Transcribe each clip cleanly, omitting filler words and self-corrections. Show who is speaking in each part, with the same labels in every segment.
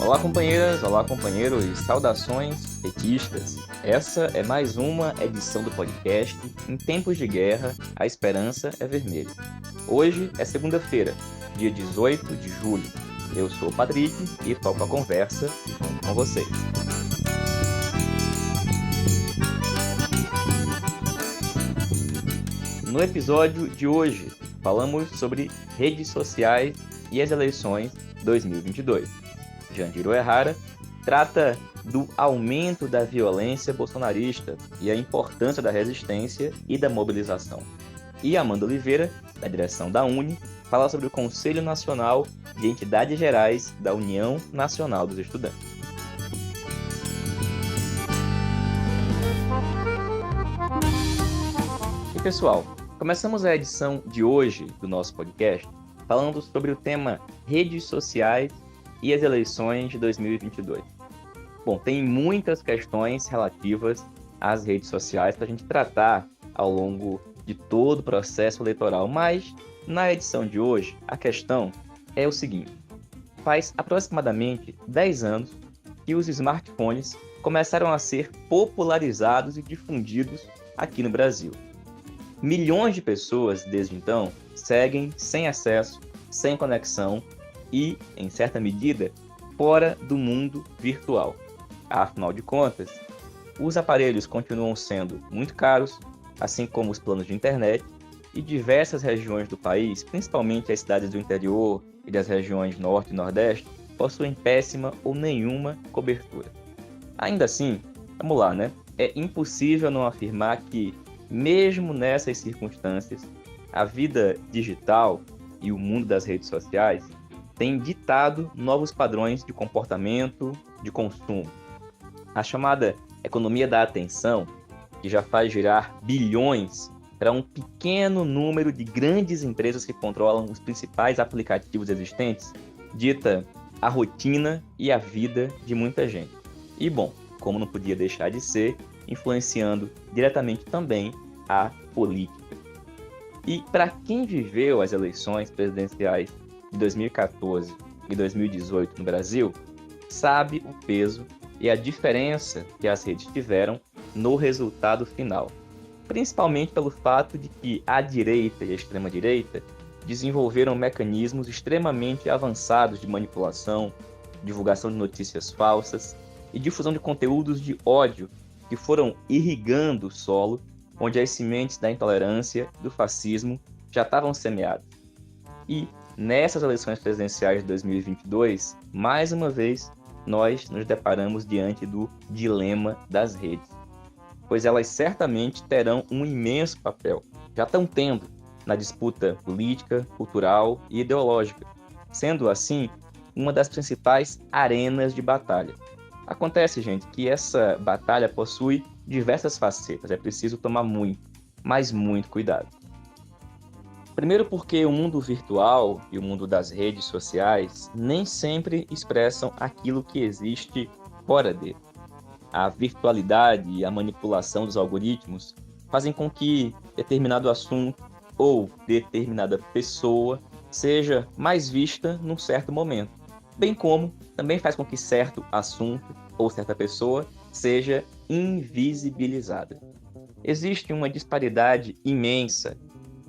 Speaker 1: Olá, companheiras, olá, companheiros, saudações petistas. Essa é mais uma edição do podcast Em Tempos de Guerra, a Esperança é Vermelha. Hoje é segunda-feira, dia 18 de julho. Eu sou o Patrick e toco a conversa junto com vocês. No episódio de hoje, falamos sobre redes sociais e as eleições 2022. Jandiro Errara trata do aumento da violência bolsonarista e a importância da resistência e da mobilização. E Amanda Oliveira, da direção da UNE, fala sobre o Conselho Nacional de Entidades Gerais da União Nacional dos Estudantes. E pessoal, começamos a edição de hoje do nosso podcast falando sobre o tema redes sociais e as eleições de 2022. Bom, tem muitas questões relativas às redes sociais para a gente tratar ao longo de todo o processo eleitoral, mas na edição de hoje a questão é o seguinte: faz aproximadamente 10 anos que os smartphones começaram a ser popularizados e difundidos aqui no Brasil. Milhões de pessoas, desde então, seguem sem acesso, sem conexão e, em certa medida, fora do mundo virtual. Afinal de contas, os aparelhos continuam sendo muito caros, assim como os planos de internet, e diversas regiões do país, principalmente as cidades do interior e das regiões norte e nordeste, possuem péssima ou nenhuma cobertura. Ainda assim, vamos lá, né? É impossível não afirmar que, mesmo nessas circunstâncias, a vida digital e o mundo das redes sociais têm ditado novos padrões de comportamento, de consumo. A chamada economia da atenção, que já faz girar bilhões para um pequeno número de grandes empresas que controlam os principais aplicativos existentes, dita a rotina e a vida de muita gente. E, bom, como não podia deixar de ser, influenciando diretamente também a política. E para quem viveu as eleições presidenciais de 2014 e 2018 no Brasil, sabe o peso e a diferença que as redes tiveram no resultado final. Principalmente pelo fato de que a direita e a extrema-direita desenvolveram mecanismos extremamente avançados de manipulação, divulgação de notícias falsas e difusão de conteúdos de ódio que foram irrigando o solo onde as sementes da intolerância e do fascismo já estavam semeadas. E, nessas eleições presidenciais de 2022, mais uma vez, nós nos deparamos diante do dilema das redes, pois elas certamente terão um imenso papel, já estão tendo, na disputa política, cultural e ideológica, sendo assim uma das principais arenas de batalha. Acontece, gente, que essa batalha possui diversas facetas, é preciso tomar muito, mas muito cuidado. Primeiro porque o mundo virtual e o mundo das redes sociais nem sempre expressam aquilo que existe fora dele. A virtualidade e a manipulação dos algoritmos fazem com que determinado assunto ou determinada pessoa seja mais vista num certo momento, bem como também faz com que certo assunto ou certa pessoa seja invisibilizada. Existe uma disparidade imensa,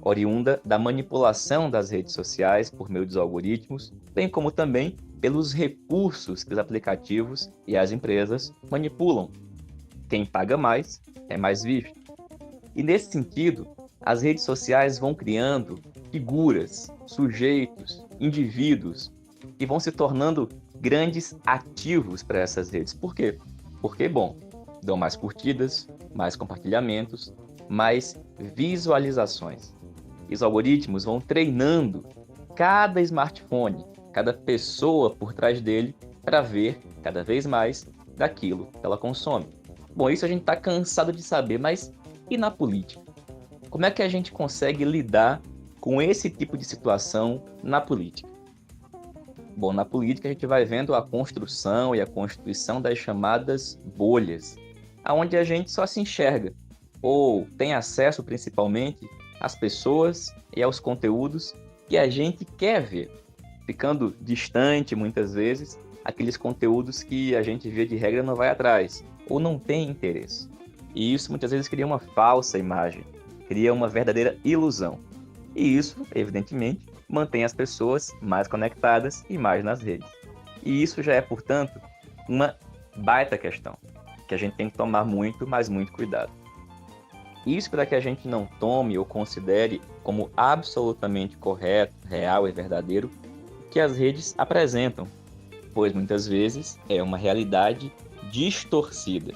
Speaker 1: oriunda da manipulação das redes sociais por meio dos algoritmos, bem como também pelos recursos que os aplicativos e as empresas manipulam. Quem paga mais é mais visto. E nesse sentido, as redes sociais vão criando figuras, sujeitos, indivíduos que vão se tornando grandes ativos para essas redes. Por quê? Porque, bom, dão mais curtidas, mais compartilhamentos, mais visualizações. E os algoritmos vão treinando cada smartphone, cada pessoa por trás dele, para ver cada vez mais daquilo que ela consome. Bom, isso a gente está cansado de saber, mas e na política? Como é que a gente consegue lidar com esse tipo de situação na política? Bom, na política a gente vai vendo a construção e a constituição das chamadas bolhas, onde a gente só se enxerga, ou tem acesso principalmente às pessoas e aos conteúdos que a gente quer ver. Ficando distante, muitas vezes, aqueles conteúdos que a gente via de regra não vai atrás, ou não tem interesse. E isso muitas vezes cria uma falsa imagem, cria uma verdadeira ilusão. E isso, evidentemente, mantém as pessoas mais conectadas e mais nas redes. E isso já é, portanto, uma baita questão, que a gente tem que tomar muito, mas muito cuidado. Isso para que a gente não tome ou considere como absolutamente correto, real e verdadeiro o que as redes apresentam, pois muitas vezes é uma realidade distorcida,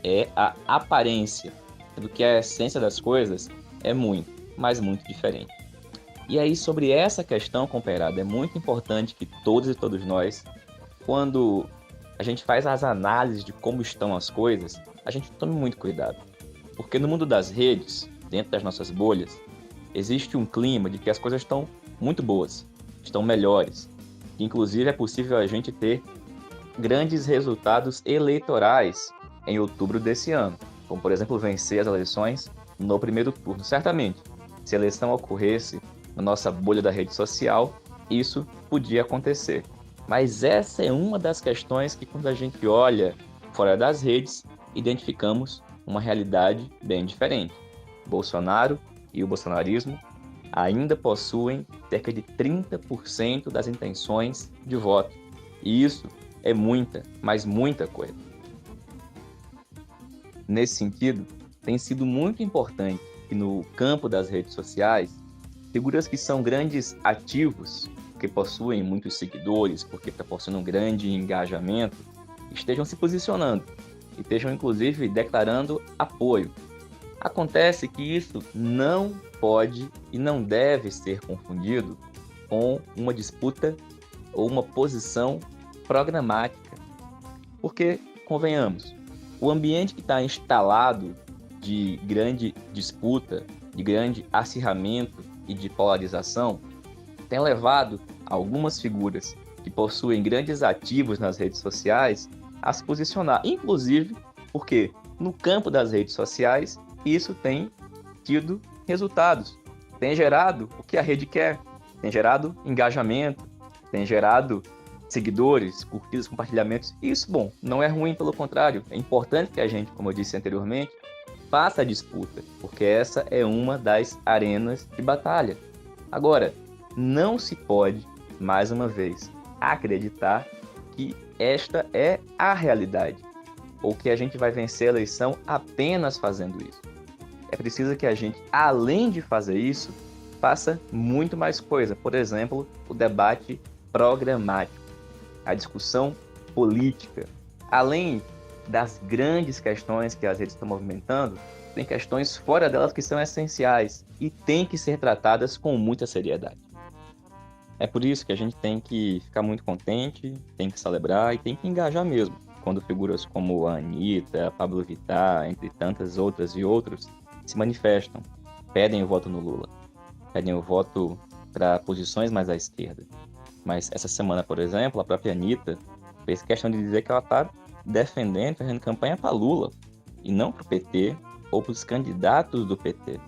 Speaker 1: é a aparência, do que a essência das coisas é muito, mas muito diferente. E aí, sobre essa questão, comparada, é muito importante que todos e todos nós, quando a gente faz as análises de como estão as coisas, a gente tome muito cuidado. Porque no mundo das redes, dentro das nossas bolhas, existe um clima de que as coisas estão muito boas, estão melhores. Inclusive, é possível a gente ter grandes resultados eleitorais em outubro desse ano, como, por exemplo, vencer as eleições no primeiro turno. Certamente, se a eleição ocorresse na nossa bolha da rede social, isso podia acontecer. Mas essa é uma das questões que, quando a gente olha fora das redes, identificamos uma realidade bem diferente. Bolsonaro e o bolsonarismo ainda possuem cerca de 30% das intenções de voto. E isso é muita, mas muita coisa. Nesse sentido, tem sido muito importante que no campo das redes sociais, figuras que são grandes ativos, que possuem muitos seguidores, porque proporcionam um grande engajamento, estejam se posicionando e estejam, inclusive, declarando apoio. Acontece que isso não pode e não deve ser confundido com uma disputa ou uma posição programática. Porque, convenhamos, o ambiente que está instalado de grande disputa, de grande acirramento e de polarização, tem levado algumas figuras que possuem grandes ativos nas redes sociais a se posicionar, inclusive porque no campo das redes sociais isso tem tido resultados, tem gerado o que a rede quer, tem gerado engajamento, tem gerado seguidores, curtidas, compartilhamentos. Isso, bom, não é ruim, pelo contrário, é importante que a gente, como eu disse anteriormente, faça a disputa, porque essa é uma das arenas de batalha. Agora, não se pode, mais uma vez, acreditar que esta é a realidade, ou que a gente vai vencer a eleição apenas fazendo isso. É preciso que a gente, além de fazer isso, faça muito mais coisa. Por exemplo, o debate programático, a discussão política. Além das grandes questões que as redes estão movimentando, tem questões fora delas que são essenciais e têm que ser tratadas com muita seriedade. É por isso que a gente tem que ficar muito contente, tem que celebrar e tem que engajar mesmo, quando figuras como a Anitta, a Pablo Vittar, entre tantas outras e outros, se manifestam, pedem o voto no Lula, pedem o voto para posições mais à esquerda. Mas essa semana, por exemplo, a própria Anitta fez questão de dizer que ela está defendendo, fazendo campanha para Lula, e não para o PT ou para os candidatos do PT.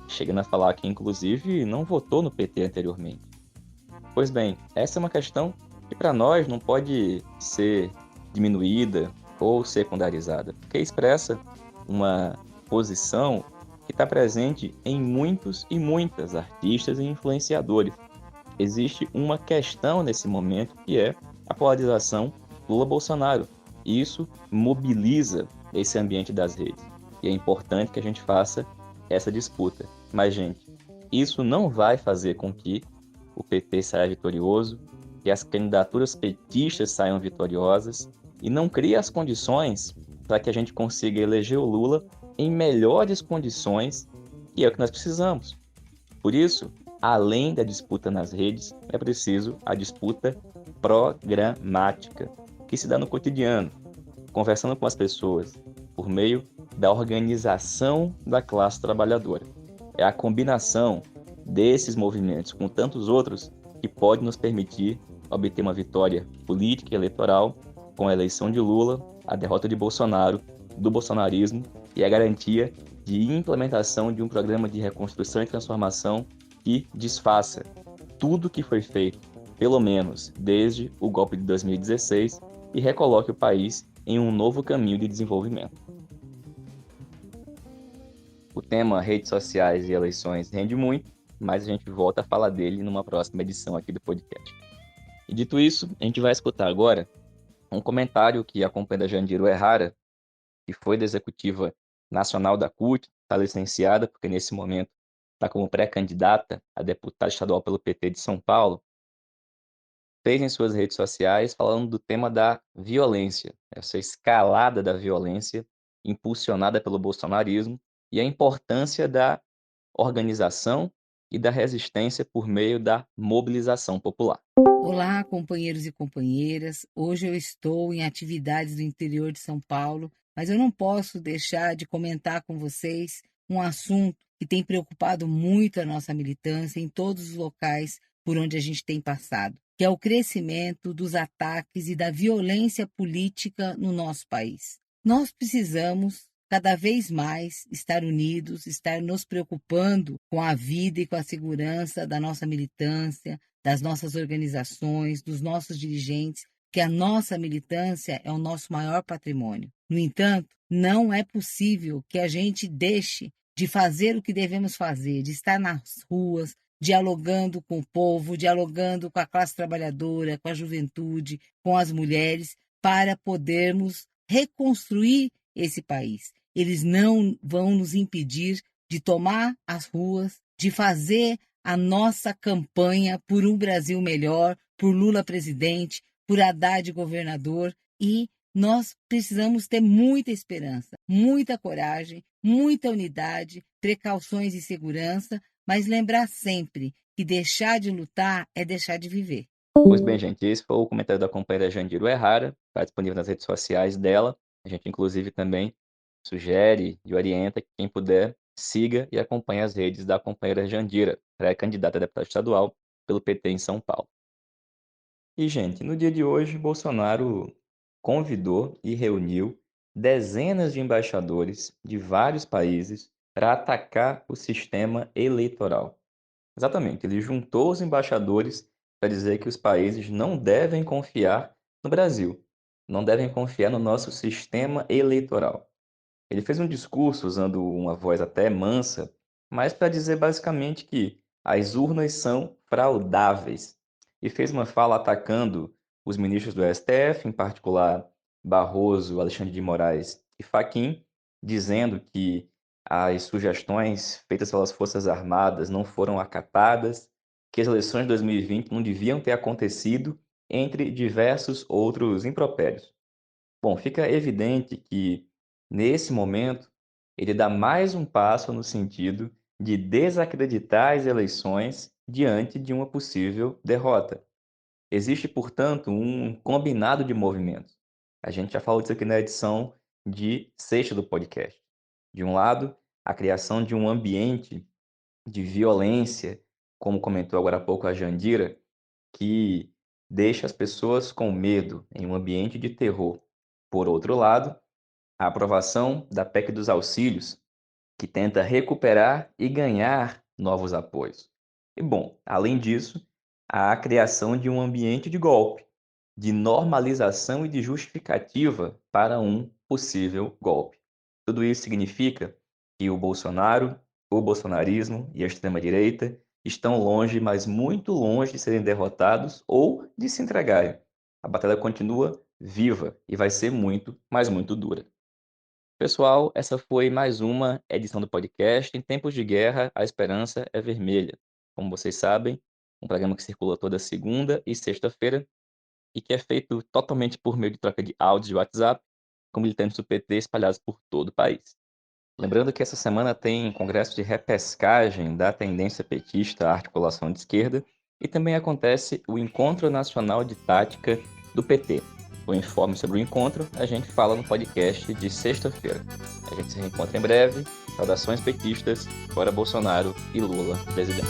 Speaker 1: Chegando a falar que, inclusive, não votou no PT anteriormente. Pois bem, essa é uma questão que para nós não pode ser diminuída ou secundarizada, porque expressa uma posição que está presente em muitos e muitas artistas e influenciadores. Existe uma questão nesse momento que é a polarização Lula-Bolsonaro. E isso mobiliza esse ambiente das redes. E é importante que a gente faça essa disputa. Mas, gente, isso não vai fazer com que o PT saia vitorioso, que as candidaturas petistas saiam vitoriosas e não cria as condições para que a gente consiga eleger o Lula em melhores condições, que é o que nós precisamos. Por isso, além da disputa nas redes, é preciso a disputa programática, que se dá no cotidiano, conversando com as pessoas, por meio da organização da classe trabalhadora. É a combinação desses movimentos com tantos outros que pode nos permitir obter uma vitória política e eleitoral com a eleição de Lula, a derrota de Bolsonaro, do bolsonarismo e a garantia de implementação de um programa de reconstrução e transformação que desfaça tudo que foi feito pelo menos desde o golpe de 2016, e recoloque o país em um novo caminho de desenvolvimento. O tema redes sociais e eleições rende muito, mas a gente volta a falar dele numa próxima edição aqui do podcast. E dito isso, a gente vai escutar agora um comentário que a companheira Jandira Errara, que foi da executiva nacional da CUT, está licenciada, porque nesse momento está como pré-candidata a deputada estadual pelo PT de São Paulo, fez em suas redes sociais falando do tema da violência, essa escalada da violência impulsionada pelo bolsonarismo e a importância da organização e da resistência por meio da mobilização popular.
Speaker 2: Olá, companheiros e companheiras. Hoje eu estou em atividades do interior de São Paulo, mas eu não posso deixar de comentar com vocês um assunto que tem preocupado muito a nossa militância em todos os locais por onde a gente tem passado, que é o crescimento dos ataques e da violência política no nosso país. Nós precisamos cada vez mais estar unidos, estar nos preocupando com a vida e com a segurança da nossa militância, das nossas organizações, dos nossos dirigentes, que a nossa militância é o nosso maior patrimônio. No entanto, não é possível que a gente deixe de fazer o que devemos fazer, de estar nas ruas, dialogando com o povo, dialogando com a classe trabalhadora, com a juventude, com as mulheres, para podermos reconstruir esse país. Eles não vão nos impedir de tomar as ruas, de fazer a nossa campanha por um Brasil melhor, por Lula presidente, por Haddad governador, e nós precisamos ter muita esperança, muita coragem, muita unidade, precauções e segurança, mas lembrar sempre que deixar de lutar é deixar de viver.
Speaker 1: Pois bem, gente, esse foi o comentário da companheira Jandira Errara, está disponível nas redes sociais dela. A gente, inclusive, também sugere e orienta que quem puder siga e acompanhe as redes da companheira Jandira, pré-candidata a deputada estadual pelo PT em São Paulo. E, gente, no dia de hoje, Bolsonaro convidou e reuniu dezenas de embaixadores de vários países para atacar o sistema eleitoral. Exatamente, ele juntou os embaixadores para dizer que os países não devem confiar no Brasil, não devem confiar no nosso sistema eleitoral. Ele fez um discurso usando uma voz até mansa, mas para dizer basicamente que as urnas são fraudáveis. E fez uma fala atacando os ministros do STF, em particular Barroso, Alexandre de Moraes e Fachin, dizendo que as sugestões feitas pelas Forças Armadas não foram acatadas, que as eleições de 2020 não deviam ter acontecido, entre diversos outros impropérios. Bom, fica evidente que, nesse momento, ele dá mais um passo no sentido de desacreditar as eleições diante de uma possível derrota. Existe, portanto, um combinado de movimentos. A gente já falou disso aqui na edição de sexta do podcast. De um lado, a criação de um ambiente de violência, como comentou agora há pouco a Jandira, que deixa as pessoas com medo em um ambiente de terror. Por outro lado, a aprovação da PEC dos auxílios, que tenta recuperar e ganhar novos apoios. E, bom, além disso, a criação de um ambiente de golpe, de normalização e de justificativa para um possível golpe. Tudo isso significa que o Bolsonaro, o bolsonarismo e a extrema-direita estão longe, mas muito longe de serem derrotados ou de se entregarem. A batalha continua viva e vai ser muito, mas muito dura. Pessoal, essa foi mais uma edição do podcast. Em tempos de guerra, a esperança é vermelha. Como vocês sabem, um programa que circula toda segunda e sexta-feira e que é feito totalmente por meio de troca de áudios de WhatsApp, com militantes do PT espalhados por todo o país. Lembrando que essa semana tem congresso de repescagem da tendência petista à articulação de esquerda e também acontece o Encontro Nacional de Tática do PT. O informe sobre o encontro a gente fala no podcast de sexta-feira. A gente se reencontra em breve. Saudações petistas, fora Bolsonaro e Lula presidente.